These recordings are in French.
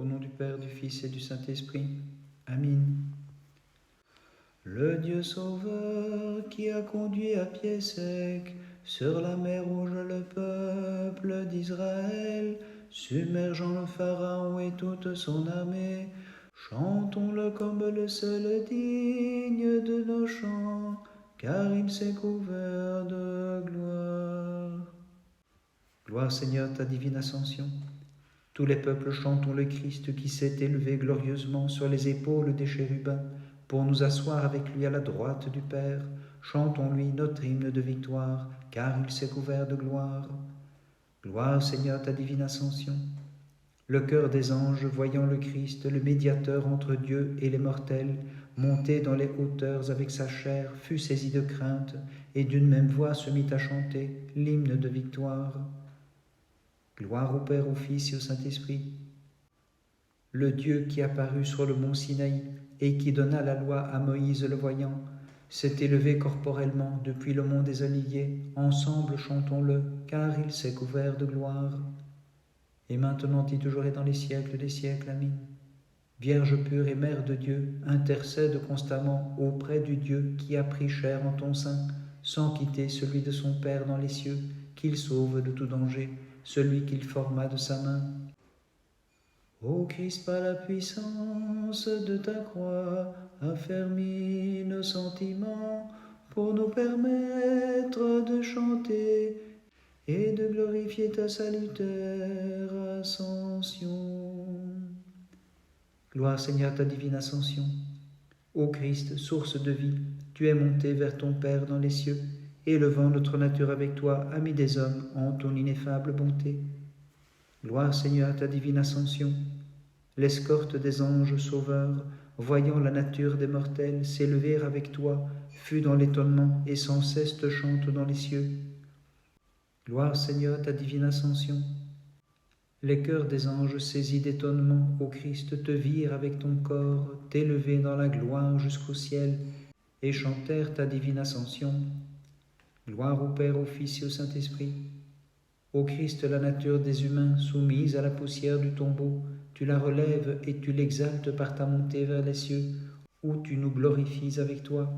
Au nom du Père, du Fils et du Saint-Esprit. Amen. Le Dieu sauveur qui a conduit à pied sec sur la mer Rouge le peuple d'Israël, submergeant le Pharaon et toute son armée, chantons-le comme le seul digne de nos chants, car il s'est couvert de gloire. Gloire Seigneur, ta divine ascension. Tous les peuples chantons le Christ qui s'est élevé glorieusement sur les épaules des chérubins pour nous asseoir avec lui à la droite du Père. Chantons-lui notre hymne de victoire, car il s'est couvert de gloire. Gloire Seigneur, ta divine ascension. Le cœur des anges, voyant le Christ, le médiateur entre Dieu et les mortels, monté dans les hauteurs avec sa chair, fut saisi de crainte, et d'une même voix se mit à chanter l'hymne de victoire. Gloire au Père, au Fils et au Saint-Esprit. Le Dieu qui apparut sur le mont Sinaï et qui donna la loi à Moïse le voyant, s'est élevé corporellement depuis le mont des Oliviers. Ensemble chantons-le, car il s'est couvert de gloire. Et maintenant et toujours et dans les siècles des siècles. Amen. Vierge pure et Mère de Dieu, intercède constamment auprès du Dieu qui a pris chair en ton sein, sans quitter celui de son Père dans les cieux, qu'il sauve de tout danger, celui qu'il forma de sa main. Ô Christ, par la puissance de ta croix, affermis nos sentiments pour nous permettre de chanter et de glorifier ta salutaire ascension. Gloire Seigneur, ta divine ascension. Ô Christ, source de vie, tu es monté vers ton Père dans les cieux, élevant notre nature avec toi, ami des hommes, en ton ineffable bonté. Gloire Seigneur à ta divine ascension. L'escorte des anges sauveurs, voyant la nature des mortels s'élever avec toi, fut dans l'étonnement et sans cesse te chante dans les cieux. Gloire Seigneur à ta divine ascension. Les cœurs des anges saisis d'étonnement, ô Christ, te virent avec ton corps, t'élever dans la gloire jusqu'au ciel, et chantèrent ta divine ascension. Gloire au Père, au Fils et au Saint-Esprit. Ô Christ, la nature des humains, soumise à la poussière du tombeau, tu la relèves et tu l'exaltes par ta montée vers les cieux, où tu nous glorifies avec toi.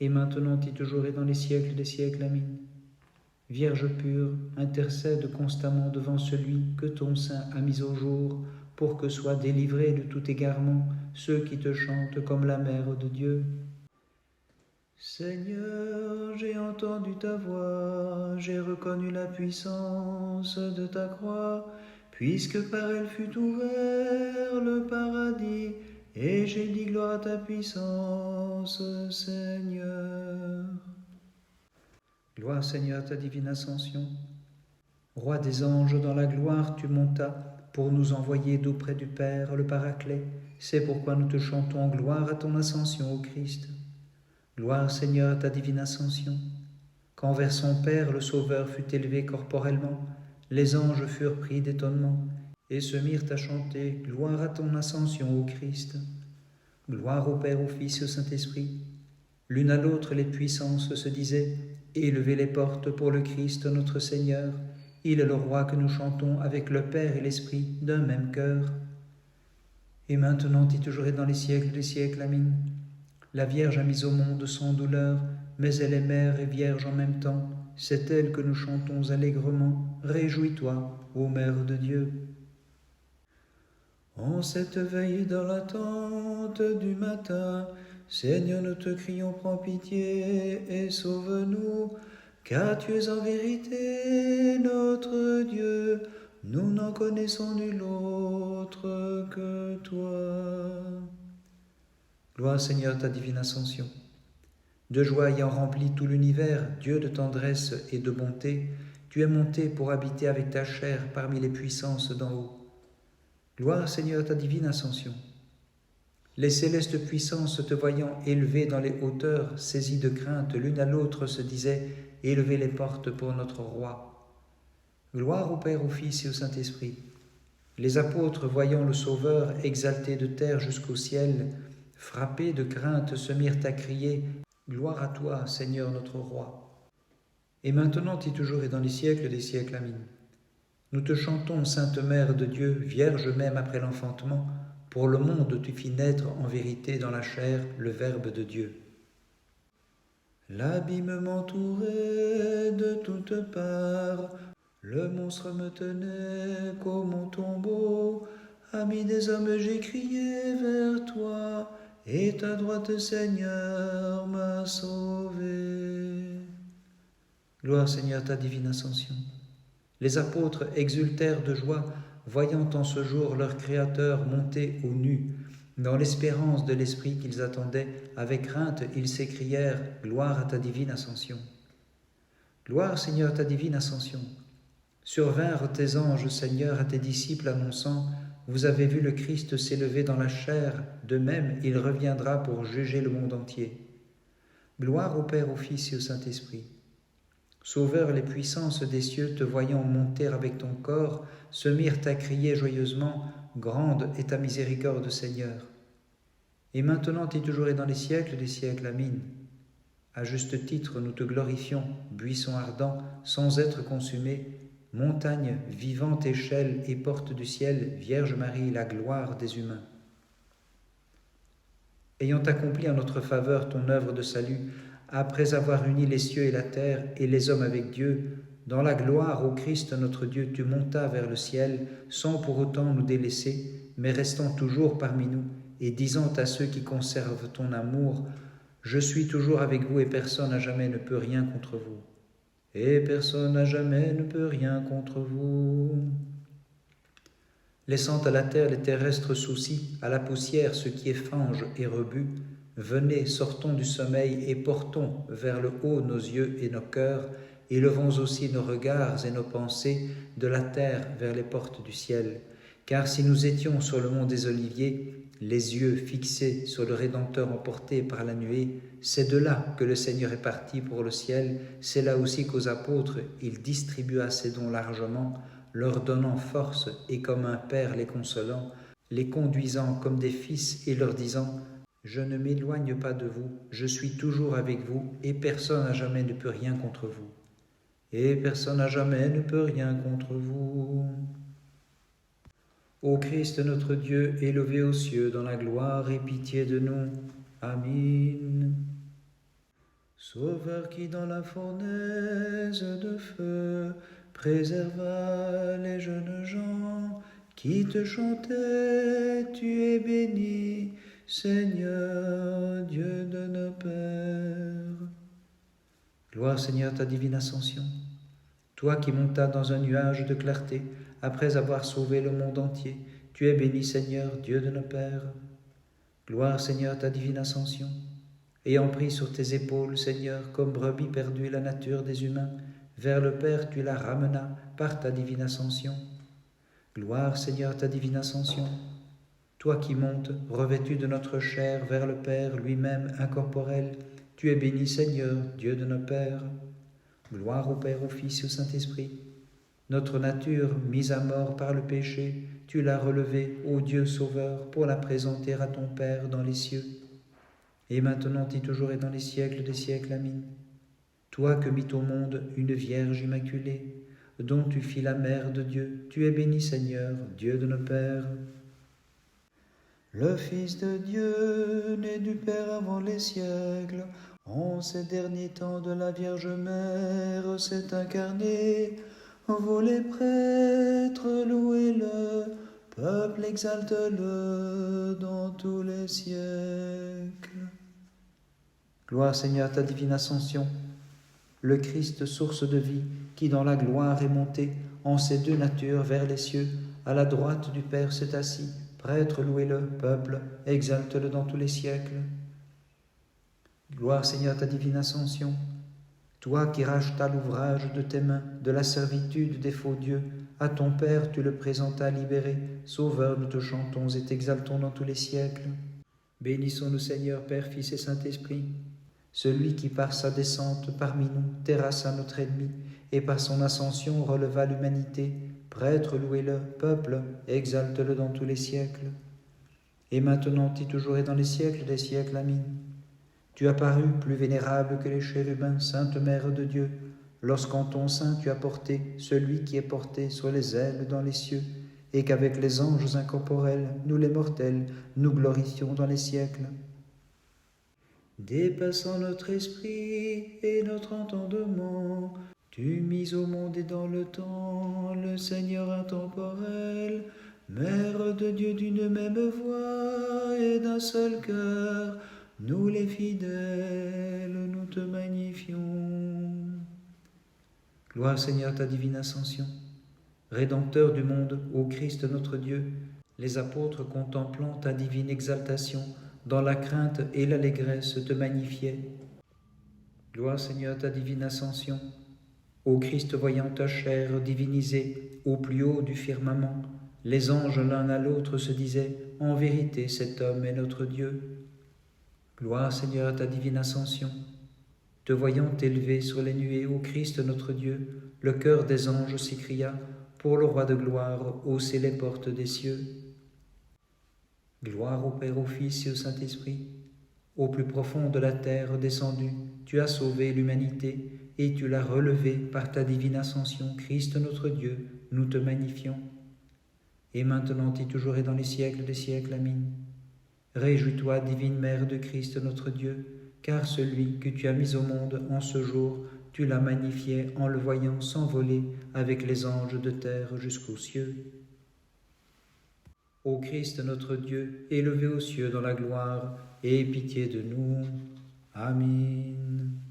Et maintenant et toujours et dans les siècles des siècles. Amen. Vierge pure, intercède constamment devant celui que ton sein a mis au jour, pour que soient délivrés de tout égarement ceux qui te chantent comme la Mère de Dieu. Seigneur, j'ai entendu ta voix, j'ai reconnu la puissance de ta croix, puisque par elle fut ouvert le paradis, et j'ai dit gloire à ta puissance, Seigneur. Gloire Seigneur à ta divine ascension. Roi des anges, dans la gloire tu montas, pour nous envoyer d'auprès du Père le Paraclet. C'est pourquoi nous te chantons gloire à ton ascension, ô Christ. Gloire Seigneur à ta divine ascension. Quand vers son Père le Sauveur fut élevé corporellement, les anges furent pris d'étonnement et se mirent à chanter gloire à ton ascension, ô Christ. Gloire au Père, au Fils et au Saint-Esprit. L'une à l'autre les puissances se disaient élevez les portes pour le Christ notre Seigneur. Il est le Roi que nous chantons avec le Père et l'Esprit d'un même cœur. Et maintenant et toujours et dans les siècles des siècles. Amen. La Vierge a mis au monde sans douleur, mais elle est mère et vierge en même temps. C'est elle que nous chantons allègrement. Réjouis-toi, ô Mère de Dieu. En cette veille dans l'attente du matin, Seigneur, nous te crions, prends pitié et sauve-nous, car tu es en vérité notre Dieu. Nous n'en connaissons nul autre que toi. Gloire Seigneur ta divine ascension. De joie ayant rempli tout l'univers, Dieu de tendresse et de bonté, tu es monté pour habiter avec ta chair parmi les puissances d'en haut. Gloire Seigneur ta divine ascension. Les célestes puissances te voyant élevé dans les hauteurs, saisies de crainte l'une à l'autre, se disaient « Élevez les portes pour notre Roi ». Gloire au Père, au Fils et au Saint-Esprit. Les apôtres, voyant le Sauveur exalté de terre jusqu'au ciel, frappés de crainte, se mirent à crier « Gloire à toi, Seigneur notre Roi ». Et maintenant et toujours et dans les siècles des siècles. Amen. Nous te chantons, Sainte Mère de Dieu, Vierge même après l'enfantement. Pour le monde, tu fis naître en vérité dans la chair le Verbe de Dieu. L'abîme m'entourait de toutes parts, le monstre me tenait comme au tombeau. Ami des hommes, j'ai crié vers toi, et ta droite, Seigneur, m'a sauvé. Gloire, Seigneur, ta divine ascension. Les apôtres exultèrent de joie, voyant en ce jour leur Créateur monter aux nues. Dans l'espérance de l'Esprit qu'ils attendaient, avec crainte, ils s'écrièrent « Gloire à ta divine ascension ». Gloire, Seigneur, ta divine ascension. Survinrent tes anges, Seigneur, à tes disciples annonçant « Vous avez vu le Christ s'élever dans la chair, de même il reviendra pour juger le monde entier ». Gloire au Père, au Fils et au Saint-Esprit. Sauveur, les puissances des cieux, te voyant monter avec ton corps, se mirent à crier joyeusement « Grande est ta miséricorde, Seigneur !» Et maintenant et toujours et dans les siècles des siècles, Amen. À juste titre, nous te glorifions, buisson ardent, sans être consumé, montagne, vivante échelle et porte du ciel, Vierge Marie, la gloire des humains. Ayant accompli en notre faveur ton œuvre de salut, après avoir uni les cieux et la terre et les hommes avec Dieu, dans la gloire, ô Christ notre Dieu, tu montas vers le ciel, sans pour autant nous délaisser, mais restant toujours parmi nous, et disant à ceux qui conservent ton amour, « Je suis toujours avec vous et personne à jamais ne peut rien contre vous. » Et personne à jamais ne peut rien contre vous. Laissant à la terre les terrestres soucis, à la poussière ce qui est fange et rebut, venez, sortons du sommeil et portons vers le haut nos yeux et nos cœurs, élevons aussi nos regards et nos pensées de la terre vers les portes du ciel. Car si nous étions sur le mont des Oliviers, les yeux fixés sur le Rédempteur emporté par la nuée, c'est de là que le Seigneur est parti pour le ciel, c'est là aussi qu'aux apôtres il distribua ses dons largement, leur donnant force et comme un père les consolant, les conduisant comme des fils et leur disant « Je ne m'éloigne pas de vous, je suis toujours avec vous et personne à jamais ne peut rien contre vous. Et personne à jamais ne peut rien contre vous. » Ô Christ notre Dieu, élevé aux cieux dans la gloire, aie pitié de nous. Amen. Sauveur qui dans la fournaise de feu préserva les jeunes gens qui te chantaient, tu es béni, Seigneur, Dieu de nos pères. Gloire Seigneur ta divine ascension, toi qui montas dans un nuage de clarté, après avoir sauvé le monde entier, tu es béni Seigneur, Dieu de nos pères. Gloire Seigneur ta divine ascension, ayant pris sur tes épaules, Seigneur, comme brebis perdue la nature des humains, vers le Père tu la ramenas par ta divine ascension. Gloire Seigneur ta divine ascension, toi qui montes, revêtu de notre chair, vers le Père lui-même incorporel, tu es béni Seigneur, Dieu de nos pères. Gloire au Père, au Fils et au Saint-Esprit. Notre nature, mise à mort par le péché, tu l'as relevée, ô Dieu Sauveur, pour la présenter à ton Père dans les cieux. Et maintenant et toujours et dans les siècles des siècles, Amen. Toi que mit au monde une Vierge immaculée, dont tu fis la mère de Dieu, tu es béni Seigneur, Dieu de nos pères. Le Fils de Dieu, né du Père avant les siècles, en ces derniers temps de la Vierge Mère s'est incarné. Vous les prêtres, louez-le, peuple exalte-le dans tous les siècles. Gloire Seigneur ta divine ascension, le Christ source de vie, qui dans la gloire est monté, en ses deux natures vers les cieux, à la droite du Père s'est assis, prêtre louez-le, peuple, exalte-le dans tous les siècles. Gloire Seigneur ta divine ascension, toi qui rachetas l'ouvrage de tes mains, de la servitude des faux dieux, à ton Père tu le présentas libéré, Sauveur, nous te chantons et t'exaltons dans tous les siècles. Bénissons-nous Seigneur, Père, Fils et Saint-Esprit, celui qui par sa descente parmi nous terrassa notre ennemi, et par son ascension releva l'humanité, prêtre louez-le, peuple, exalte-le dans tous les siècles. Et maintenant et toujours et dans les siècles des siècles, Amen. Tu apparus plus vénérable que les chérubins, Sainte Mère de Dieu, lorsqu'en ton sein tu as porté celui qui est porté sur les ailes dans les cieux, et qu'avec les anges incorporels, nous les mortels, nous glorifions dans les siècles. Dépassant notre esprit et notre entendement, tu mis au monde et dans le temps le Seigneur intemporel, Mère de Dieu d'une même voix et d'un seul cœur, nous les fidèles, nous te magnifions. Gloire Seigneur ta divine ascension. Rédempteur du monde, ô Christ notre Dieu, les apôtres contemplant ta divine exaltation, dans la crainte et l'allégresse te magnifiaient. Gloire Seigneur ta divine ascension. Ô Christ voyant ta chair divinisée au plus haut du firmament, les anges l'un à l'autre se disaient, en vérité cet homme est notre Dieu. Gloire Seigneur à ta divine ascension. Te voyant élevé sur les nuées, ô Christ notre Dieu, le chœur des anges s'écria, pour le roi de gloire, haussez les portes des cieux. Gloire au Père, au Fils et au Saint-Esprit. Au plus profond de la terre descendu, tu as sauvé l'humanité et tu l'as relevée par ta divine ascension. Christ notre Dieu, nous te magnifions. Et maintenant et toujours et dans les siècles des siècles. Amen. Réjouis-toi, divine Mère de Christ notre Dieu, car celui que tu as mis au monde en ce jour, tu l'as magnifié en le voyant s'envoler avec les anges de terre jusqu'aux cieux. Ô Christ notre Dieu, élevé aux cieux dans la gloire, aie pitié de nous. Amen.